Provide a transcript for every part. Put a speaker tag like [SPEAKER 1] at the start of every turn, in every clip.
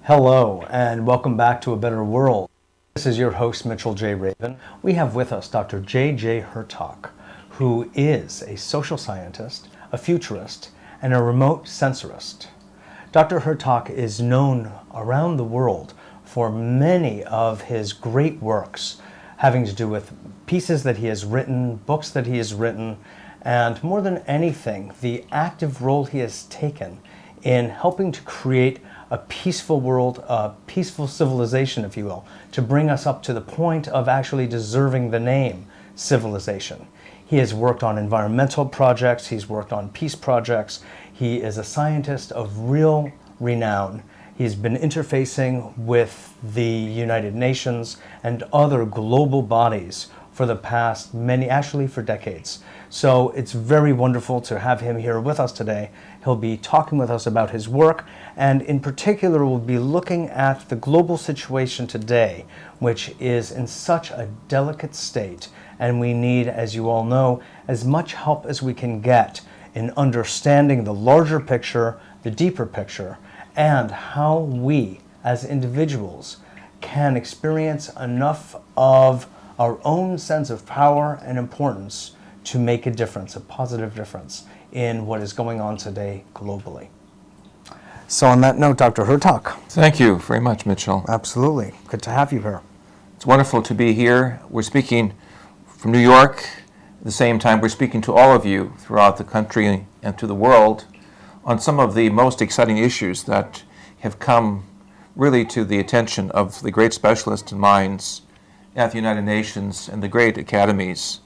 [SPEAKER 1] Hello, and welcome back to A Better World. This is your host, Mitchell J. Rabin. We have with us Dr. J.J. Hurtak, who is a social scientist, a futurist, and a remote sensorist. Dr. Hurtak is known around the world for many of his great works having to do with pieces that he has written, books that he has written, and more than anything, the active role he has taken in helping to create a peaceful world, a peaceful civilization, if you will, to bring us up to the point of actually deserving the name civilization. He has worked on environmental projects, he's worked on peace projects, he is a scientist of real renown. He's been interfacing with the United Nations and other global bodies for the past for decades. So it's very wonderful to have him here with us today. He'll be talking with us about his work, and in particular we'll be looking at the global situation today, which is in such a delicate state, and we need, as you all know, as much help as we can get in understanding the larger picture, the deeper picture, and how we as individuals can experience enough of our own sense of power and importance to make a difference, a positive difference in what is going on today globally. So on that note, Dr. Hurtak.
[SPEAKER 2] Thank you very much, Mitchell.
[SPEAKER 1] Absolutely. Good to have you here.
[SPEAKER 2] It's wonderful to be here. We're speaking from New York. At the same time, we're speaking to all of you throughout the country and to the world on some of the most exciting issues that have come really to the attention of the great specialists and minds at the United Nations and the great academies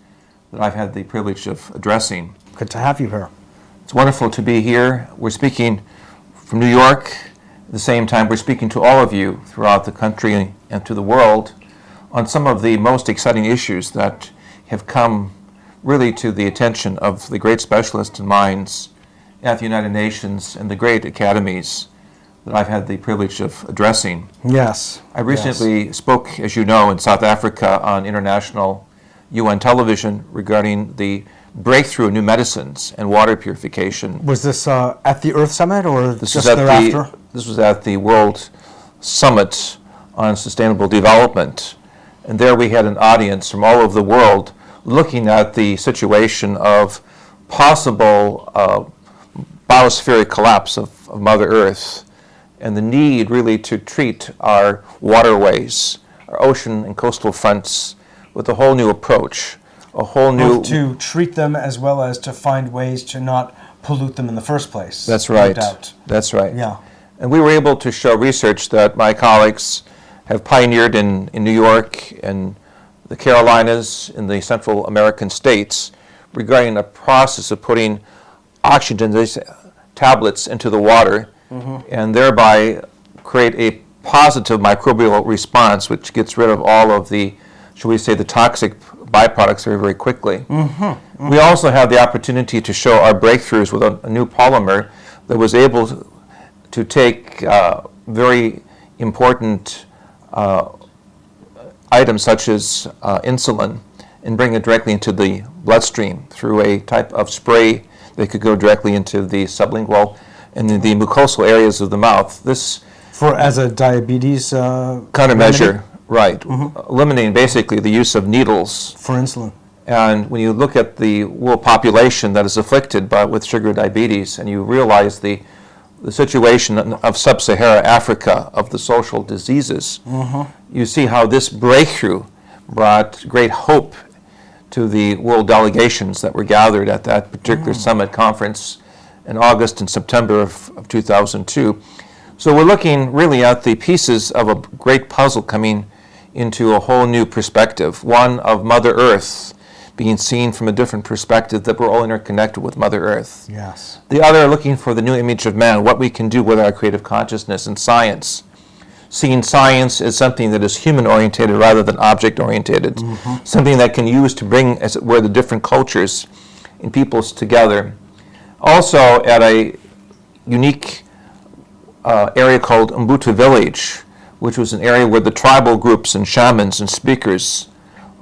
[SPEAKER 2] that I've had the privilege of addressing.
[SPEAKER 1] Good to have you here.
[SPEAKER 2] It's wonderful to be here. We're speaking from New York. At the same time, we're speaking to all of you throughout the country and to the world on some of the most exciting issues that have come really to the attention of the great specialists and minds at the United Nations and the great academies that I've had the privilege of addressing.
[SPEAKER 1] Yes.
[SPEAKER 2] I recently spoke, as you know, in South Africa on international UN television regarding the breakthrough of new medicines and water purification.
[SPEAKER 1] Was this at the Earth Summit or
[SPEAKER 2] This
[SPEAKER 1] just
[SPEAKER 2] was
[SPEAKER 1] thereafter?
[SPEAKER 2] This was at the World Summit on Sustainable Development. And there we had an audience from all over the world looking at the situation of possible biospheric collapse of Mother Earth and the need really to treat our waterways, our ocean and coastal fronts with a whole new approach, a whole new...
[SPEAKER 1] Both to treat them as well as to find ways to not pollute them in the first place.
[SPEAKER 2] That's right.
[SPEAKER 1] No doubt.
[SPEAKER 2] That's right.
[SPEAKER 1] Yeah.
[SPEAKER 2] And we were able to show research that my colleagues have pioneered in New York and the Carolinas, in the Central American states, regarding a process of putting oxygen tablets into the water and thereby create a positive microbial response which gets rid of all of the, shall we say, the toxic byproducts very, very quickly. We also have the opportunity to show our breakthroughs with a new polymer that was able to take very important items such as insulin and bring it directly into the bloodstream through a type of spray that could go directly into the sublingual and the mucosal areas of the mouth. This
[SPEAKER 1] As a diabetes
[SPEAKER 2] countermeasure, right, eliminating basically the use of needles.
[SPEAKER 1] For insulin.
[SPEAKER 2] And when you look at the world population that is afflicted with sugar diabetes, and you realize the situation of sub-Saharan Africa, of the social diseases, you see how this breakthrough brought great hope to the world delegations that were gathered at that particular summit conference in August and September of 2002. So we're looking really at the pieces of a great puzzle coming into a whole new perspective, one of Mother Earth being seen from a different perspective, that we're all interconnected with Mother Earth.
[SPEAKER 1] Yes.
[SPEAKER 2] The other, looking for the new image of man, what we can do with our creative consciousness and science. Seeing science as something that is human-oriented rather than object-oriented, something that can use to bring, as it were, the different cultures and peoples together. Also, at a unique area called Ubuntu Village, which was an area where the tribal groups and shamans and speakers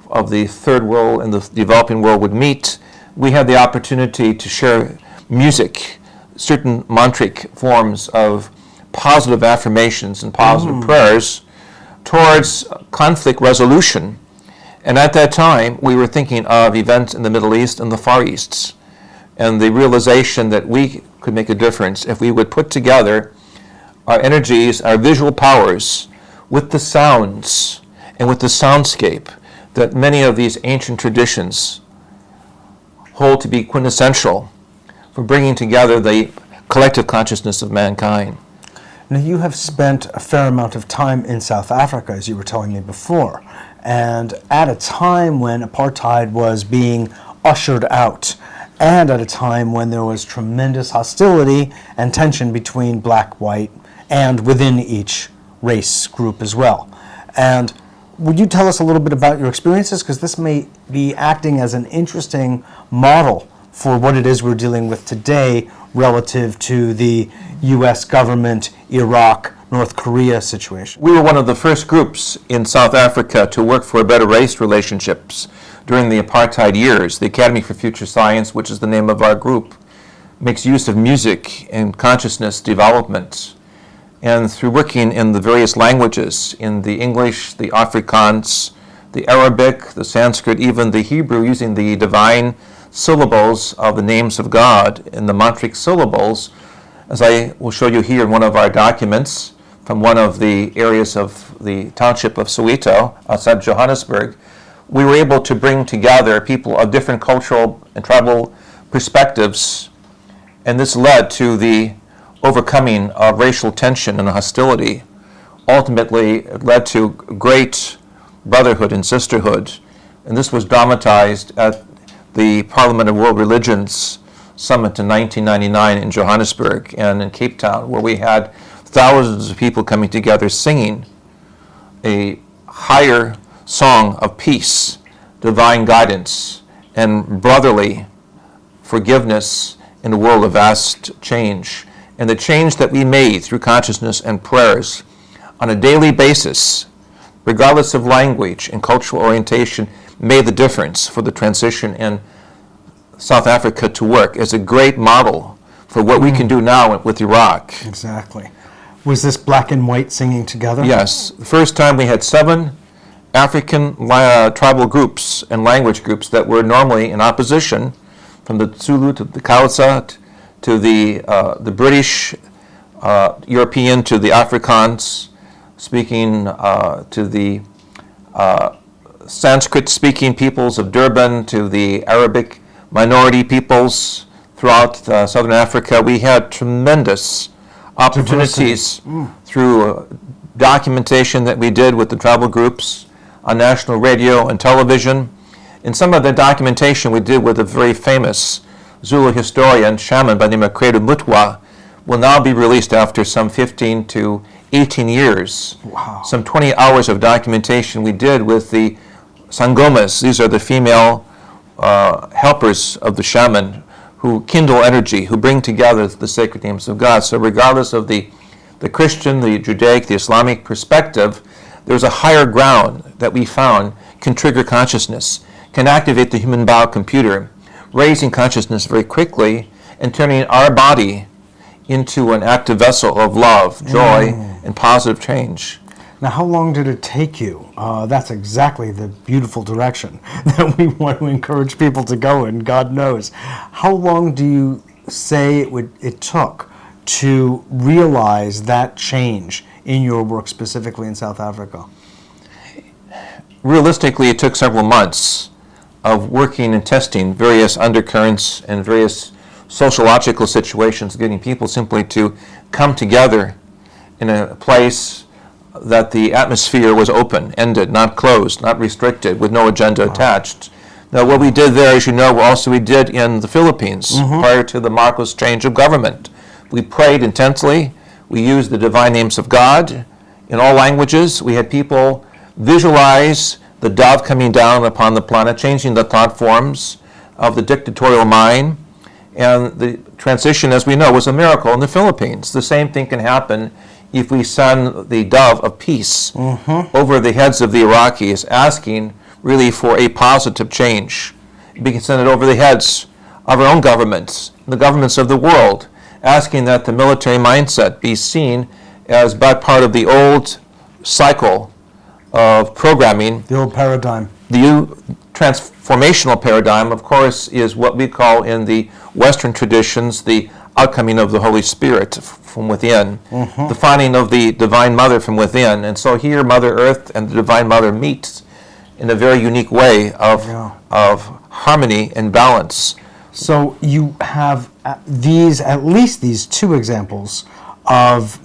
[SPEAKER 2] of the third world and the developing world would meet, we had the opportunity to share music, certain mantric forms of positive affirmations and positive prayers towards conflict resolution. And at that time, we were thinking of events in the Middle East and the Far East, and the realization that we could make a difference if we would put together our energies, our visual powers, with the sounds and with the soundscape that many of these ancient traditions hold to be quintessential for bringing together the collective consciousness of mankind.
[SPEAKER 1] Now, you have spent a fair amount of time in South Africa, as you were telling me before, and at a time when apartheid was being ushered out, and at a time when there was tremendous hostility and tension between black, white, and within each race group as well. And would you tell us a little bit about your experiences? Because this may be acting as an interesting model for what it is we're dealing with today relative to the U.S. government, Iraq, North Korea situation.
[SPEAKER 2] We were one of the first groups in South Africa to work for better race relationships during the apartheid years. The Academy for Future Science, which is the name of our group, makes use of music and consciousness development. And through working in the various languages, in the English, the Afrikaans, the Arabic, the Sanskrit, even the Hebrew, using the divine syllables of the names of God in the mantric syllables, as I will show you here in one of our documents from one of the areas of the township of Soweto outside Johannesburg, we were able to bring together people of different cultural and tribal perspectives, and this led to the overcoming of racial tension and hostility. Ultimately, it led to great brotherhood and sisterhood, and this was dramatized at the Parliament of World Religions Summit in 1999 in Johannesburg and in Cape Town, where we had thousands of people coming together singing a higher song of peace, divine guidance, and brotherly forgiveness in a world of vast change. And the change that we made through consciousness and prayers on a daily basis, regardless of language and cultural orientation, made the difference for the transition in South Africa to work as a great model for what we can do now with Iraq.
[SPEAKER 1] Exactly. Was this black and white singing together?
[SPEAKER 2] Yes. The first time we had 7 African tribal groups and language groups that were normally in opposition, from the Zulu to the Xhosa to the British, European to the Afrikaans, speaking to the Sanskrit-speaking peoples of Durban, to the Arabic minority peoples throughout southern Africa. We had tremendous opportunities through documentation that we did with the tribal groups on national radio and television. And some of the documentation we did with a very famous Zulu historian, shaman by the name of Credo Mutwa, will now be released after some 15 to 18 years.
[SPEAKER 1] Wow.
[SPEAKER 2] Some 20 hours of documentation we did with the Sangomas. These are the female helpers of the shaman who kindle energy, who bring together the sacred names of God. So regardless of the Christian, the Judaic, the Islamic perspective, there's a higher ground that we found can trigger consciousness, can activate the human biocomputer, raising consciousness very quickly and turning our body into an active vessel of love, joy, and positive change.
[SPEAKER 1] Now, how long did it take you? That's exactly the beautiful direction that we want to encourage people to go in, God knows. How long do you say it took to realize that change in your work, specifically in South Africa?
[SPEAKER 2] Realistically, it took several months of working and testing various undercurrents and various sociological situations, getting people simply to come together in a place that the atmosphere was open, ended, not closed, not restricted, with no agenda attached. Now, what we did there, as you know, also we did in the Philippines prior to the Marcos change of government. We prayed intensely. We used the divine names of God in all languages. We had people visualize the dove coming down upon the planet, changing the thought forms of the dictatorial mind. And the transition, as we know, was a miracle in the Philippines. The same thing can happen if we send the dove of peace over the heads of the Iraqis, asking really for a positive change. We can send it over the heads of our own governments, the governments of the world, asking that the military mindset be seen as but part of the old cycle of programming.
[SPEAKER 1] The old paradigm.
[SPEAKER 2] The transformational paradigm, of course, is what we call in the Western traditions the outcoming of the Holy Spirit from within, the finding of the Divine Mother from within. And so here Mother Earth and the Divine Mother meet in a very unique way of harmony and balance.
[SPEAKER 1] So you have at least these two examples of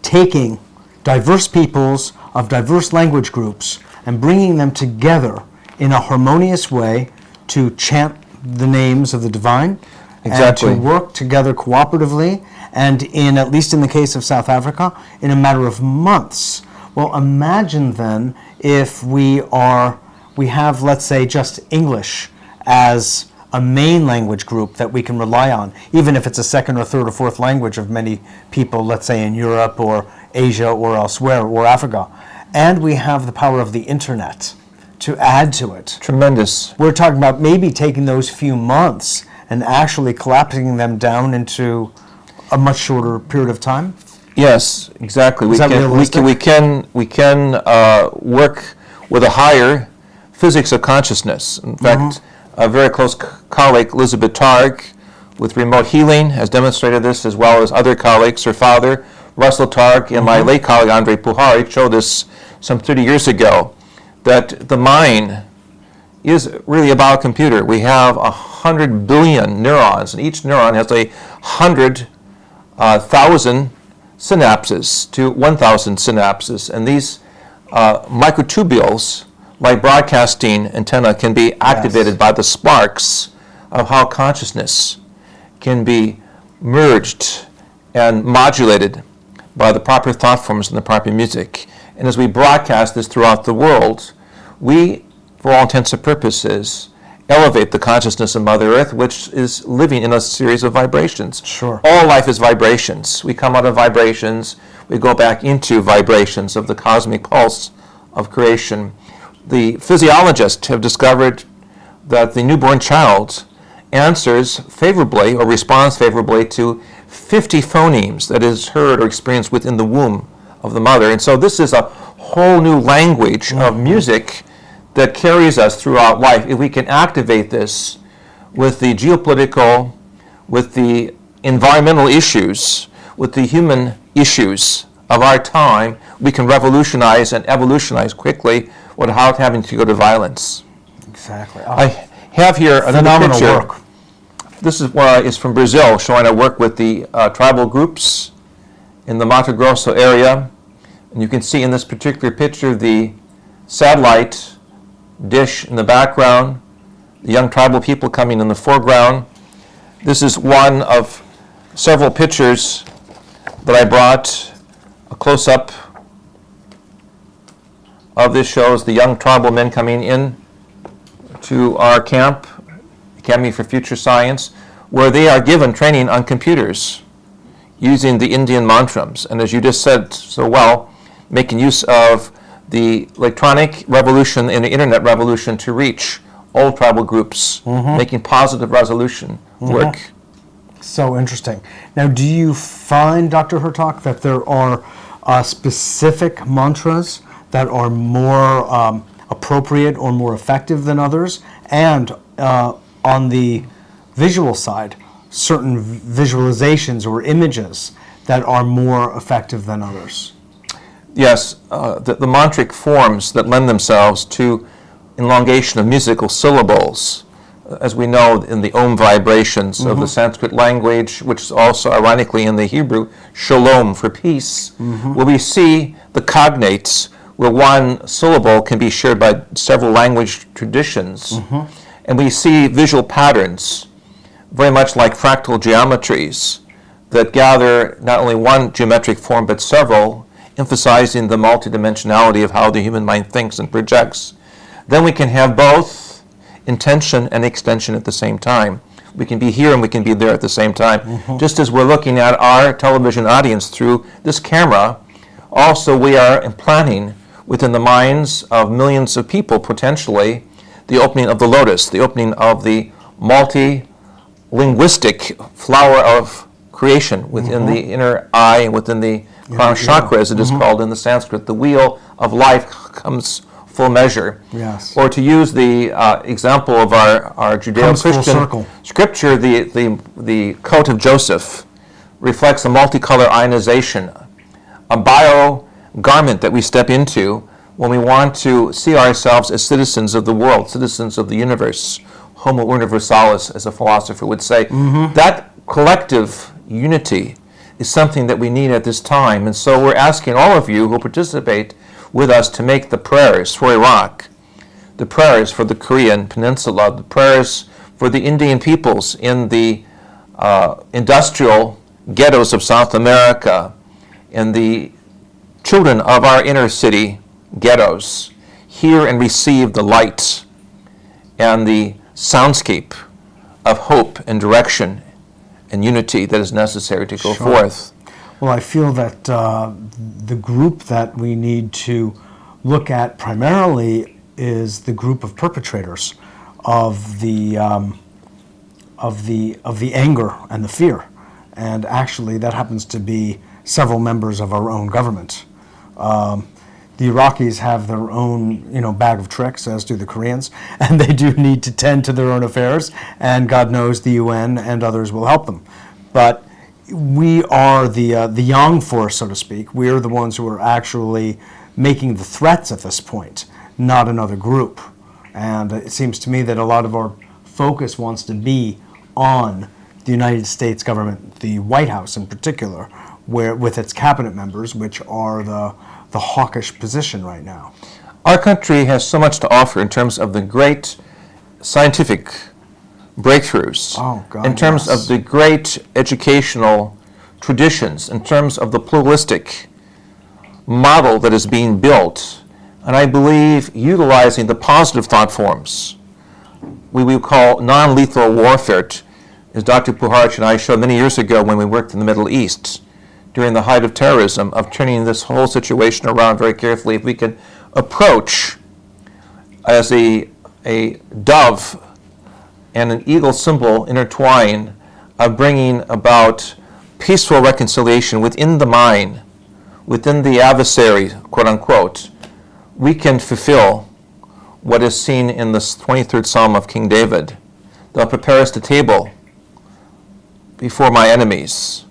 [SPEAKER 1] taking diverse peoples of diverse language groups and bringing them together in a harmonious way to chant the names of the divine.
[SPEAKER 2] Exactly.
[SPEAKER 1] And to work together cooperatively, and at least in the case of South Africa, in a matter of months. Well, imagine then if we have, let's say, just English as a main language group that we can rely on, even if it's a second or third or fourth language of many people, let's say in Europe or Asia or elsewhere or Africa. And we have the power of the internet to add to it.
[SPEAKER 2] Tremendous.
[SPEAKER 1] We're talking about maybe taking those few months and actually collapsing them down into a much shorter period of time?
[SPEAKER 2] Yes, exactly.
[SPEAKER 1] Is that realistic?
[SPEAKER 2] We can work with a higher physics of consciousness. In fact, a very close colleague, Elizabeth Targ, with remote healing, has demonstrated this, as well as other colleagues. Her father, Russell Targ, and my late colleague, Andre Puhari, showed us some 30 years ago that the mind is really a biocomputer. We have 100 billion neurons, and each neuron has 100,000 synapses to 1,000 synapses. And these microtubules, like broadcasting antenna, can be activated by the sparks of how consciousness can be merged and modulated by the proper thought forms and the proper music. And as we broadcast this throughout the world, we, for all intents and purposes, elevate the consciousness of Mother Earth, which is living in a series of vibrations.
[SPEAKER 1] Sure.
[SPEAKER 2] All life is vibrations. We come out of vibrations, we go back into vibrations of the cosmic pulse of creation. The physiologists have discovered that the newborn child answers favorably or responds favorably to 50 phonemes that is heard or experienced within the womb of the mother. And so this is a whole new language of music that carries us throughout life. If we can activate this with the geopolitical, with the environmental issues, with the human issues of our time, we can revolutionize and evolutionize quickly without having to go to violence.
[SPEAKER 1] Exactly.
[SPEAKER 2] I have here another picture.
[SPEAKER 1] Work.
[SPEAKER 2] This is from Brazil, showing I work with the tribal groups in the Mato Grosso area. And you can see in this particular picture the satellite dish in the background, the young tribal people coming in the foreground. This is one of several pictures that I brought. A close-up of this shows the young tribal men coming in to our camp, Academy for Future Science, where they are given training on computers using the Indian mantras. And as you just said so well, making use of the electronic revolution and the internet revolution to reach all tribal groups, making positive resolution work.
[SPEAKER 1] So interesting. Now, do you find, Dr. Hurtak, that there are specific mantras that are more appropriate or more effective than others? And on the visual side, certain visualizations or images that are more effective than others?
[SPEAKER 2] Yes, the mantric forms that lend themselves to elongation of musical syllables, as we know in the Om vibrations of the Sanskrit language, which is also ironically in the Hebrew, shalom for peace, where we see the cognates, where one syllable can be shared by several language traditions. And we see visual patterns, very much like fractal geometries, that gather not only one geometric form but several, emphasizing the multidimensionality of how the human mind thinks and projects. Then we can have both intention and extension at the same time. We can be here and we can be there at the same time. Just as we're looking at our television audience through this camera, also we are implanting within the minds of millions of people potentially the opening of the lotus, the opening of the multi-linguistic flower of creation within the inner eye and within the crown chakra, as it is called in the Sanskrit. The wheel of life comes full measure.
[SPEAKER 1] Yes.
[SPEAKER 2] Or to use the example of our Judeo-Christian scripture, the coat of Joseph reflects a multicolored ionization, a bio garment that we step into when we want to see ourselves as citizens of the world, citizens of the universe, homo universalis, as a philosopher would say. That collective unity is something that we need at this time. And so we're asking all of you who participate with us to make the prayers for Iraq, the prayers for the Korean Peninsula, the prayers for the Indian peoples in the industrial ghettos of South America, and the children of our inner city ghettos hear and receive the light and the soundscape of hope and direction and unity that is necessary to go forth.
[SPEAKER 1] Well, I feel that the group that we need to look at primarily is the group of perpetrators of the anger and the fear, and actually that happens to be several members of our own government. The Iraqis have their own, bag of tricks, as do the Koreans, and they do need to tend to their own affairs, and God knows the UN and others will help them. But we are the yang force, so to speak. We are the ones who are actually making the threats at this point, not another group. And it seems to me that a lot of our focus wants to be on the United States government, the White House in particular, where with its cabinet members, which are the hawkish position right now.
[SPEAKER 2] Our country has so much to offer in terms of the great scientific breakthroughs, in terms of the great educational traditions, in terms of the pluralistic model that is being built, and I believe utilizing the positive thought forms we will call non-lethal warfare, as Dr. Puharich and I showed many years ago when we worked in the Middle East during the height of terrorism, of turning this whole situation around very carefully. If we can approach as a dove and an eagle symbol intertwine, of bringing about peaceful reconciliation within the mind, within the adversary, quote unquote, we can fulfill what is seen in the 23rd Psalm of King David. Thou preparest a table before my enemies.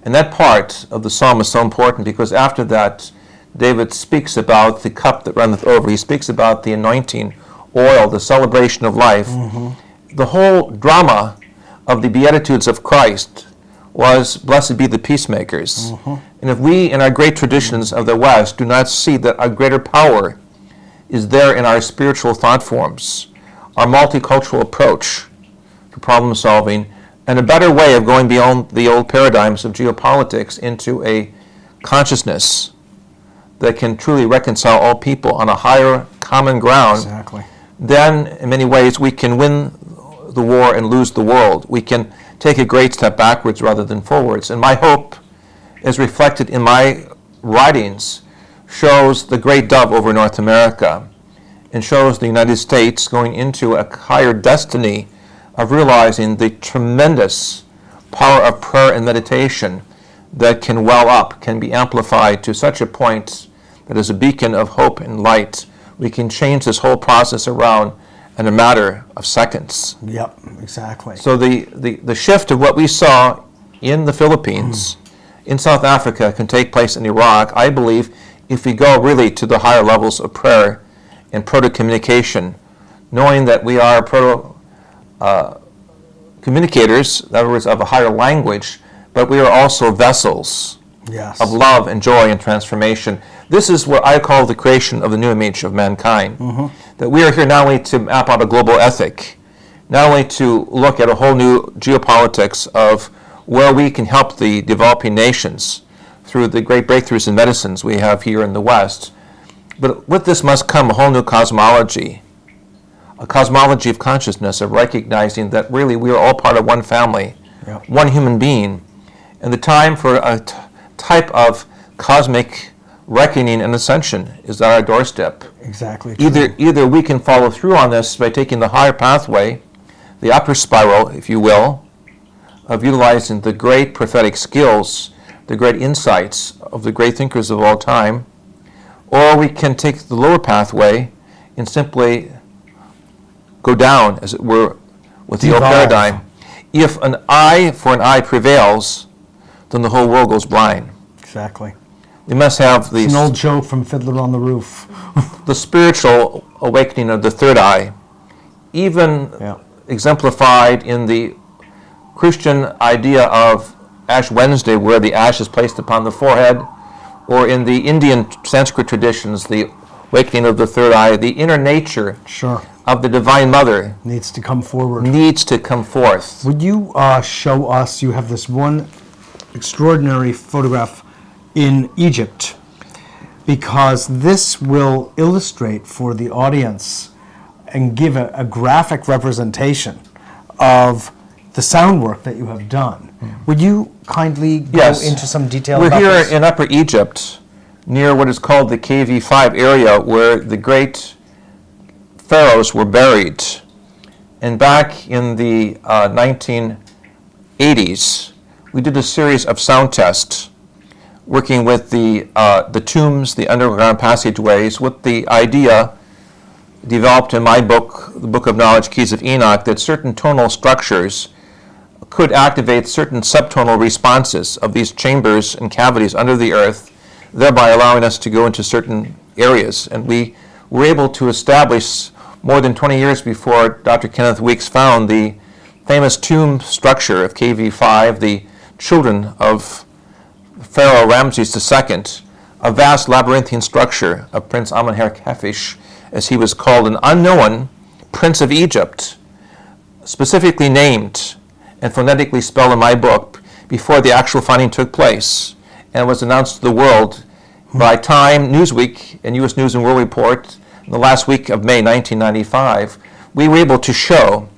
[SPEAKER 2] And that part of the psalm is so important because after that, David speaks about the cup that runneth over. He speaks about the anointing oil, the celebration of life. The whole drama of the Beatitudes of Christ was, blessed be the peacemakers. And if we, in our great traditions of the West, do not see that a greater power is there in our spiritual thought forms, our multicultural approach to problem solving, and a better way of going beyond the old paradigms of geopolitics into a consciousness that can truly reconcile all people on a higher common ground, then in many ways we can win the war and lose the world. We can take a great step backwards rather than forwards. And my hope, as reflected in my writings, shows the great dove over North America and shows the United States going into a higher destiny of realizing the tremendous power of prayer and meditation that can well up, can be amplified to such a point that as a beacon of hope and light, we can change this whole process around in a matter of seconds.
[SPEAKER 1] Yep, exactly.
[SPEAKER 2] So the shift of what we saw in the Philippines, in South Africa, can take place in Iraq, I believe, if we go really to the higher levels of prayer and proto-communication, knowing that we are communicators, in other words, of a higher language, but we are also vessels of love and joy and transformation. This is what I call the creation of the new image of mankind. That we are here not only to map out a global ethic, not only to look at a whole new geopolitics of where we can help the developing nations through the great breakthroughs in medicines we have here in the West, but with this must come a whole new cosmology, a cosmology of consciousness, of recognizing that really we are all part of one family, one human being, and the time for a type of cosmic reckoning and ascension is at our doorstep.
[SPEAKER 1] Exactly.
[SPEAKER 2] Either we can follow through on this by taking the higher pathway, the upper spiral, if you will, of utilizing the great prophetic skills, the great insights of the great thinkers of all time, or we can take the lower pathway and simply go down, as it were, with the old paradigm. If an eye for an eye prevails, then the whole world goes blind.
[SPEAKER 1] Exactly.
[SPEAKER 2] We must have
[SPEAKER 1] It's an old joke from Fiddler on the Roof.
[SPEAKER 2] the spiritual awakening of the third eye, even exemplified in the Christian idea of Ash Wednesday, where the ash is placed upon the forehead, or in the Indian Sanskrit traditions, the awakening of the third eye, the inner nature of the Divine Mother
[SPEAKER 1] needs to come forward.
[SPEAKER 2] Needs to come forth.
[SPEAKER 1] Would you show us, you have this one extraordinary photograph in Egypt, because this will illustrate for the audience and give a graphic representation of the sound work that you have done. Would you kindly go into some detail about this?
[SPEAKER 2] We're here in Upper Egypt, near what is called the KV5 area, where the great pharaohs were buried. And back in the 1980s, we did a series of sound tests, working with the tombs, the underground passageways, with the idea developed in my book, the Book of Knowledge, Keys of Enoch, that certain tonal structures could activate certain subtonal responses of these chambers and cavities under the earth, thereby allowing us to go into certain areas. And we were able to establish, more than 20 years before Dr. Kenneth Weeks found the famous tomb structure of KV5, the children of Pharaoh Ramses II, a vast labyrinthine structure of Prince Amenhotep, as he was called, an unknown prince of Egypt, specifically named and phonetically spelled in my book before the actual finding took place, and was announced to the world by Time, Newsweek, and U.S. News and World Report in the last week of May 1995. We were able to show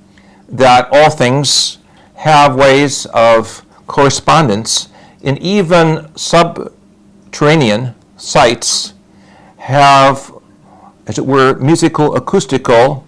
[SPEAKER 2] that all things have ways of correspondence, and even subterranean sites have, as it were, musical acoustical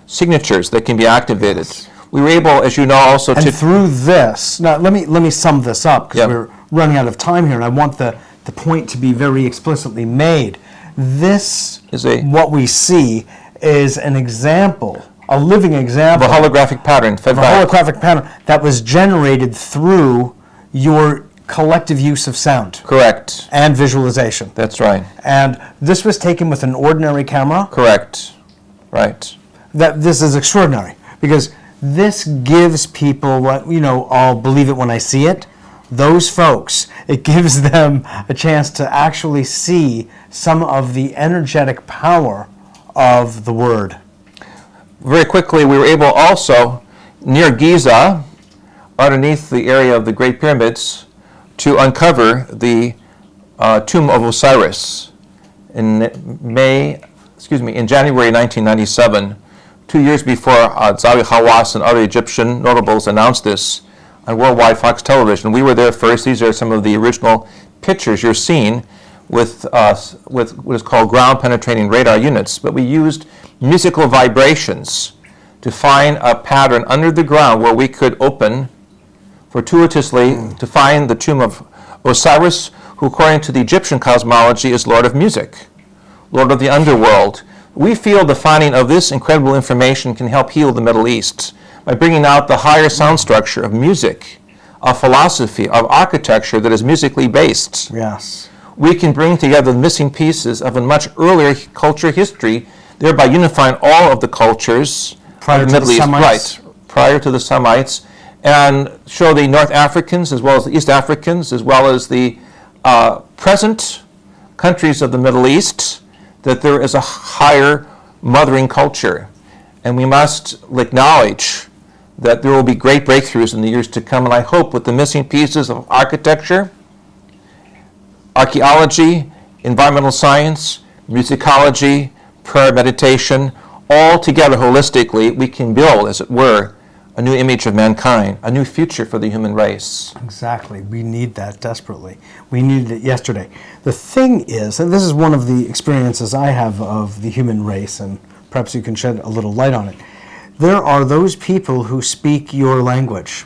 [SPEAKER 2] signatures that can be activated. We were able, as you know, also
[SPEAKER 1] and through this, now let me sum this up, because we're running out of time here, and I want the point to be very explicitly made. This is what we see is an example, a living example
[SPEAKER 2] of a holographic pattern,
[SPEAKER 1] holographic pattern that was generated through your collective use of sound.
[SPEAKER 2] Correct.
[SPEAKER 1] And visualization.
[SPEAKER 2] That's right.
[SPEAKER 1] And this was taken with an ordinary camera.
[SPEAKER 2] Correct. Right.
[SPEAKER 1] This is extraordinary, because this gives people what, I'll believe it when I see it. Those folks, it gives them a chance to actually see some of the energetic power of the word.
[SPEAKER 2] Very quickly, we were able also, near Giza, underneath the area of the Great Pyramids, to uncover the tomb of Osiris in January 1997, 2 years before Zawi Hawass and other Egyptian notables announced this on worldwide Fox television. We were there first. These are some of the original pictures you're seeing with what is called ground-penetrating radar units. But we used musical vibrations to find a pattern under the ground where we could open fortuitously to find the tomb of Osiris, who according to the Egyptian cosmology is Lord of Music, Lord of the Underworld. We feel the finding of this incredible information can help heal the Middle East by bringing out the higher sound structure of music, of philosophy, of architecture that is musically based.
[SPEAKER 1] Yes.
[SPEAKER 2] We can bring together the missing pieces of a much earlier culture history, thereby unifying all of the cultures of the Middle East, right, prior to the Semites, and show the North Africans as well as the East Africans as well as the present countries of the Middle East that there is a higher mothering culture. And we must acknowledge that there will be great breakthroughs in the years to come, and I hope with the missing pieces of architecture, archaeology, environmental science, musicology, prayer, meditation, all together holistically, we can build, as it were, a new image of mankind, a new future for the human race.
[SPEAKER 1] Exactly. We need that desperately. We needed it yesterday. The thing is, and this is one of the experiences I have of the human race, and perhaps you can shed a little light on it. There are those people who speak your language.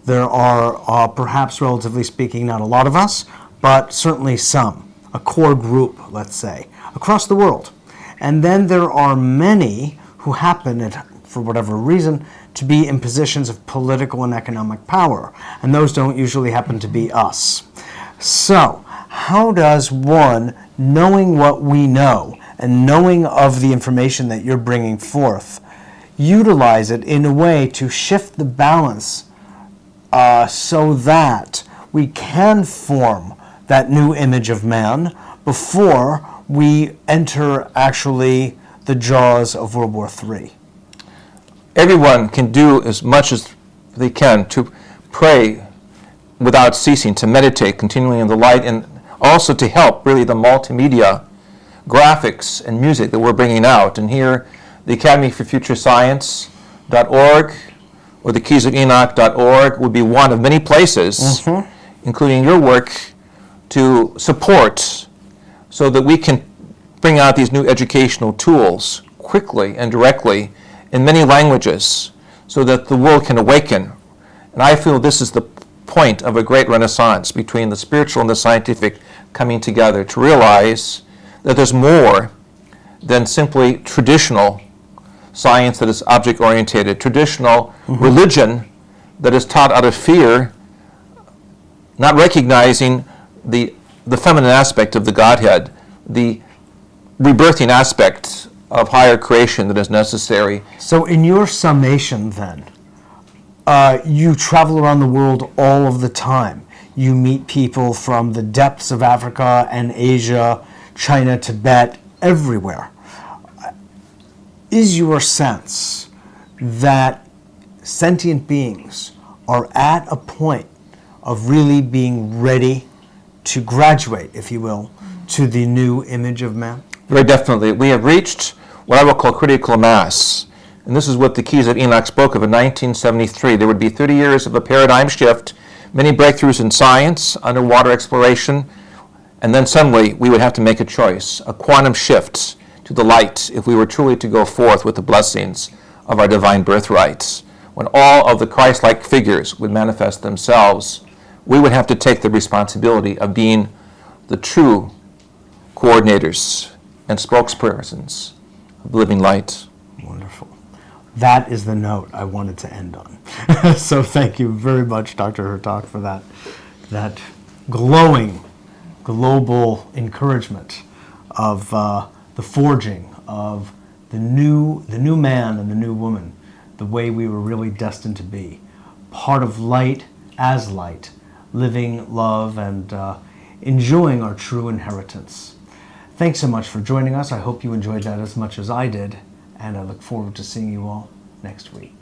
[SPEAKER 1] There are, perhaps relatively speaking, not a lot of us, but certainly some, a core group, let's say, across the world. And then there are many who happen, for whatever reason, to be in positions of political and economic power. And those don't usually happen to be us. So, how does one, knowing what we know and knowing of the information that you're bringing forth, utilize it in a way to shift the balance so that we can form that new image of man before we enter actually the jaws of World War III?
[SPEAKER 2] Everyone can do as much as they can to pray without ceasing, to meditate continually in the light, and also to help really the multimedia, graphics, and music that we're bringing out. And here, the Academy for Future Science.org or the keysofenoch.org would be one of many places, including your work, to support so that we can bring out these new educational tools quickly and directly in many languages so that the world can awaken. And I feel this is the point of a great renaissance between the spiritual and the scientific coming together to realize that there's more than simply traditional science that is object-oriented, traditional religion that is taught out of fear, not recognizing the feminine aspect of the Godhead, the rebirthing aspect of higher creation that is necessary.
[SPEAKER 1] So in your summation then, you travel around the world all of the time. You meet people from the depths of Africa and Asia, China, Tibet, everywhere. Is your sense that sentient beings are at a point of really being ready to graduate, if you will, to the new image of man?
[SPEAKER 2] Very definitely. We have reached what I will call critical mass. And this is what the Keys of Enoch spoke of in 1973. There would be 30 years of a paradigm shift, many breakthroughs in science, underwater exploration, and then suddenly we would have to make a choice, a quantum shift to the light if we were truly to go forth with the blessings of our divine birthrights. When all of the Christ-like figures would manifest themselves, we would have to take the responsibility of being the true coordinators and spokespersons of living light.
[SPEAKER 1] Wonderful. That is the note I wanted to end on. So thank you very much, Dr. Hurtak, for that glowing global encouragement of the forging of the new man and the new woman, the way we were really destined to be. Part of light as light, living, love, and enjoying our true inheritance. Thanks so much for joining us. I hope you enjoyed that as much as I did, and I look forward to seeing you all next week.